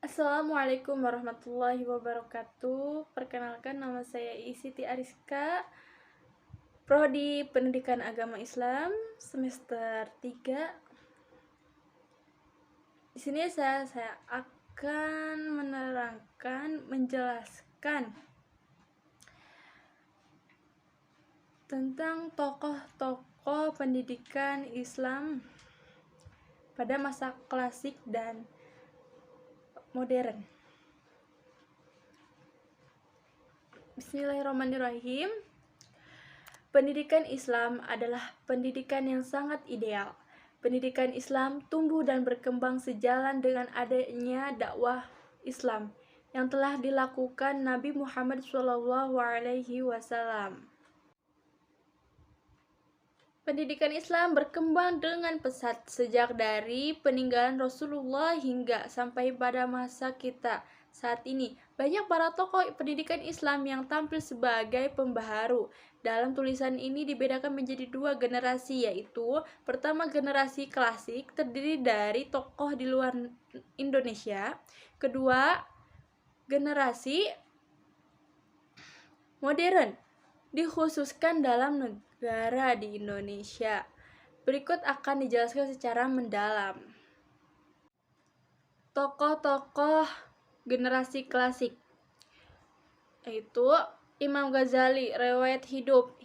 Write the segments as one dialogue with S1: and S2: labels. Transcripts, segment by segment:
S1: Assalamualaikum warahmatullahi wabarakatuh. Perkenalkan, nama saya Siti Ariska, Prodi Pendidikan Agama Islam semester 3. Di sini saya akan menjelaskan tentang tokoh-tokoh pendidikan Islam pada masa klasik dan modern. Bismillahirrahmanirrahim. Pendidikan Islam adalah pendidikan yang sangat ideal. Pendidikan Islam tumbuh dan berkembang sejalan dengan adanya dakwah Islam yang telah dilakukan Nabi Muhammad SAW. Pendidikan Islam berkembang dengan pesat sejak dari peninggalan Rasulullah hingga sampai pada masa kita saat ini. Banyak para tokoh pendidikan Islam yang tampil sebagai pembaharu. Dalam tulisan ini dibedakan menjadi dua generasi, yaitu pertama generasi klasik terdiri dari tokoh di luar Indonesia, kedua generasi modern dikhususkan dalam negara di Indonesia. Berikut akan dijelaskan secara mendalam. Tokoh-tokoh generasi klasik yaitu Imam Ghazali. Riwayat hidup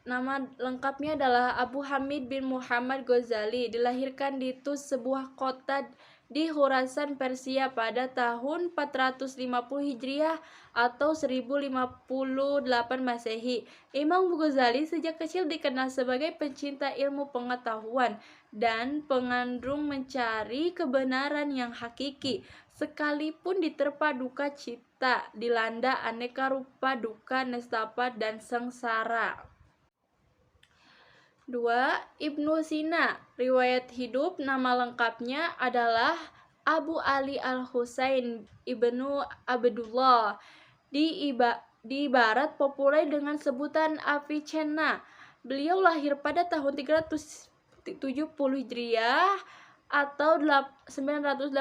S1: nama lengkapnya adalah Abu Hamid bin Muhammad Ghazali. Dilahirkan di Tus, sebuah kota di Khurasan, Persia pada tahun 450 Hijriah atau 1058 Masehi. Imam Ghazali sejak kecil dikenal sebagai pencinta ilmu pengetahuan dan pengandung mencari kebenaran yang hakiki. Sekalipun diterpa duka cita, dilanda aneka rupa duka, nestapa, dan sengsara. 2. Ibnu Sina. Riwayat hidup nama lengkapnya adalah Abu Ali Al-Husain Ibnu Abdullah. Di barat populer dengan sebutan Avicenna. Beliau lahir pada tahun 370 Hijriah atau 980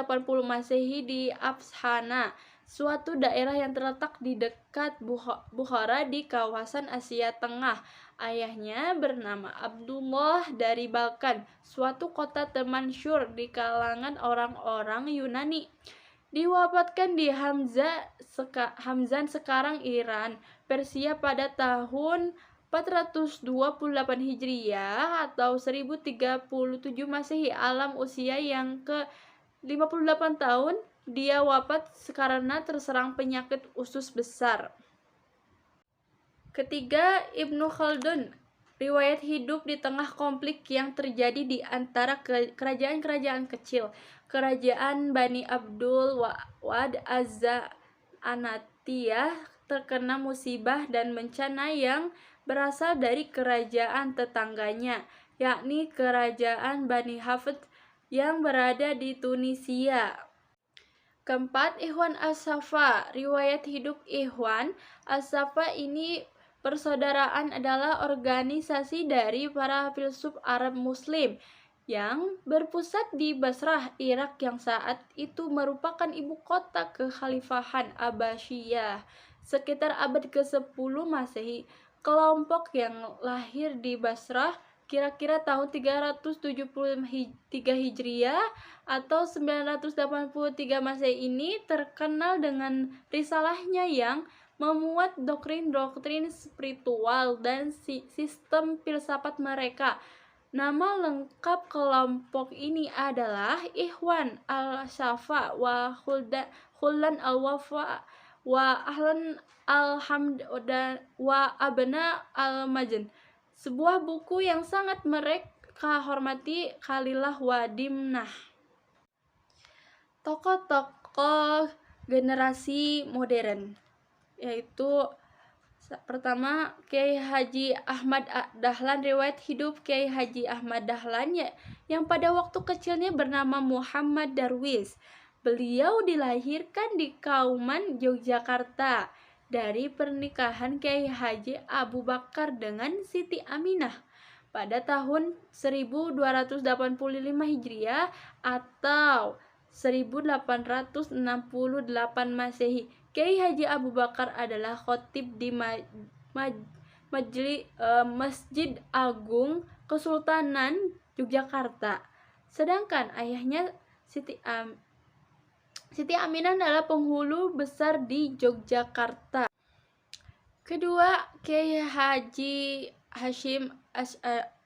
S1: Masehi di Abshana, suatu daerah yang terletak di dekat Bukhara di kawasan Asia Tengah. Ayahnya bernama Abdullah dari Balkan, suatu kota termasyhur di kalangan orang-orang Yunani. Diwafatkan di Hamzan sekarang Iran, Persia pada tahun 428 Hijriah atau 1037 Masehi. Alam usia yang ke-58 tahun, dia wafat karena terserang penyakit usus besar. Ketiga, Ibnu Khaldun. Riwayat hidup di tengah konflik yang terjadi di antara kerajaan-kerajaan kecil. Kerajaan Bani Abdul Wad Az-Anatiyah terkena musibah dan bencana yang berasal dari kerajaan tetangganya, yakni kerajaan Bani Hafid yang berada di Tunisia. Keempat, Ikhwan As-Safa. Riwayat hidup Ikhwan As-Safa ini persaudaraan adalah organisasi dari para filsuf Arab Muslim yang berpusat di Basrah, Irak yang saat itu merupakan ibu kota kekhalifahan Abbasiyah. Sekitar abad ke-10 Masehi, kelompok yang lahir di Basrah kira-kira tahun 373 Hijriah atau 983 Masehi ini terkenal dengan risalahnya yang memuat doktrin-doktrin spiritual dan sistem filsafat mereka. Nama lengkap kelompok ini adalah Ikhwan Al-Safa wa Khullan Al-Wafa wa Ahlan Al-Hamd wa Abna Al-Majn. Sebuah buku yang sangat mereka hormati, Khalillah wa Dimnah. Tokoh-tokoh generasi modern yaitu pertama Kiai Haji Ahmad Dahlan. Riwayat hidup Kiai Haji Ahmad Dahlan yang pada waktu kecilnya bernama Muhammad Darwis. Beliau dilahirkan di Kauman, Yogyakarta dari pernikahan Kiai Haji Abu Bakar dengan Siti Aminah pada tahun 1285 Hijriah atau 1868 Masehi. Kiai Haji Abu Bakar adalah khatib di Masjid Agung Kesultanan Yogyakarta. Sedangkan ayahnya Siti Aminah adalah penghulu besar di Yogyakarta. Kedua, Kiai Haji Hashim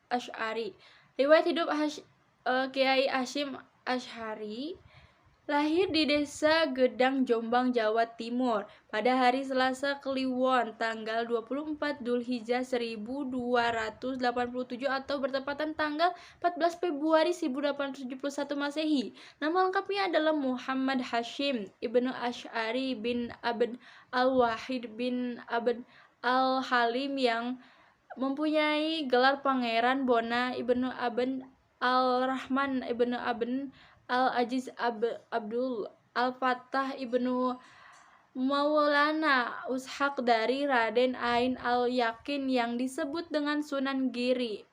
S1: Asy'ari. Riwayat hidup Kiai Hashim Asy'ari lahir di Desa Gedang, Jombang, Jawa Timur pada hari Selasa Kliwon tanggal 24 Dzulhijjah 1287 atau bertepatan tanggal 14 Februari 1871 Masehi. Nama lengkapnya adalah Muhammad Hashim ibnu Asy'ari bin Abd al-Wahid bin Abd al-Halim yang mempunyai gelar Pangeran Bona ibnu Abd al-Rahman ibnu Abd al-Aziz Abdul al-Fattah ibnu Maulana Ushaq dari Raden Ain al-Yakin yang disebut dengan Sunan Giri.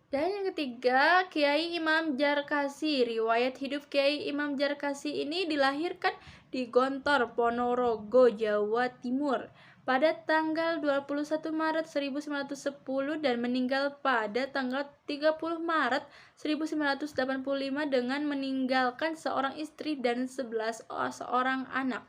S1: Dan yang ketiga, Kiai Imam Jarkasi. Riwayat hidup Kiai Imam Jarkasi ini dilahirkan di Gontor, Ponorogo, Jawa Timur pada tanggal 21 Maret 1910 dan meninggal pada tanggal 30 Maret 1985 dengan meninggalkan seorang istri dan 11 seorang anak.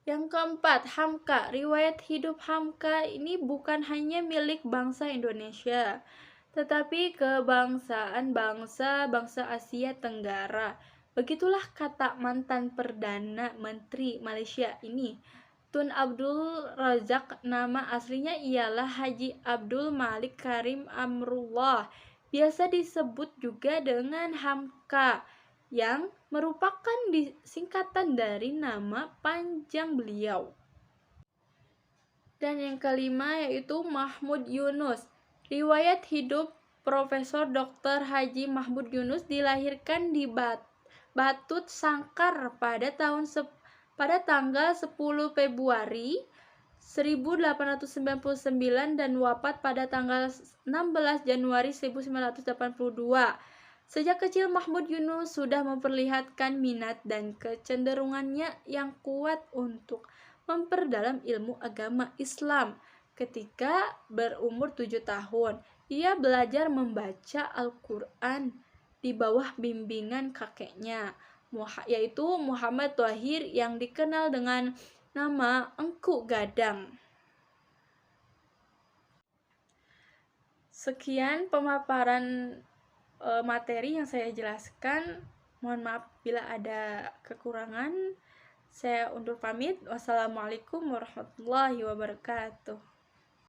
S1: Yang keempat, Hamka. Riwayat hidup Hamka ini bukan hanya milik bangsa Indonesia, tetapi kebangsaan bangsa Asia Tenggara. Begitulah kata mantan Perdana Menteri Malaysia ini, Tun Abdul Razak. Nama aslinya ialah Haji Abdul Malik Karim Amrullah, biasa disebut juga dengan Hamka, yang merupakan singkatan dari nama panjang beliau. Dan yang kelima yaitu Mahmud Yunus. Riwayat hidup Profesor Dr. Haji Mahmud Yunus dilahirkan di Batut Sangkar pada tanggal 10 Februari 1899 dan wafat pada tanggal 16 Januari 1982. Sejak kecil Mahmud Yunus sudah memperlihatkan minat dan kecenderungannya yang kuat untuk memperdalam ilmu agama Islam. Ketika berumur 7 tahun, ia belajar membaca Al-Quran di bawah bimbingan kakeknya, yaitu Muhammad Thohir yang dikenal dengan nama Engku Gadang. Sekian pemaparan materi yang saya jelaskan. Mohon maaf bila ada kekurangan. Saya undur pamit. Wassalamualaikum warahmatullahi wabarakatuh.